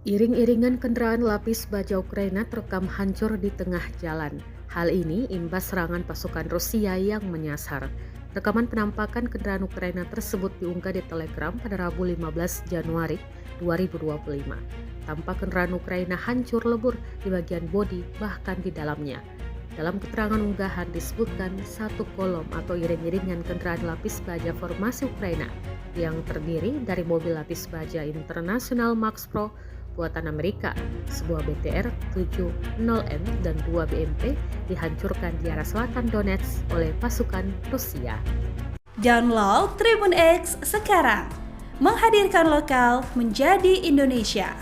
Iring-iringan kendaraan lapis baja Ukraina terekam hancur di tengah jalan. Hal ini imbas serangan pasukan Rusia yang menyasar. Rekaman penampakan kendaraan Ukraina tersebut diunggah di Telegram pada Rabu 15 Januari 2025. Tampak kendaraan Ukraina hancur lebur di bagian bodi bahkan di dalamnya. Dalam keterangan unggahan disebutkan satu kolom atau iring-iringan kendaraan lapis baja formasi Ukraina yang terdiri dari mobil lapis baja internasional Max Pro buatan Amerika, sebuah BTR 70M dan 2 BMP dihancurkan di arah selatan Donetsk oleh pasukan Rusia. Download Tribun X sekarang, menghadirkan lokal menjadi Indonesia.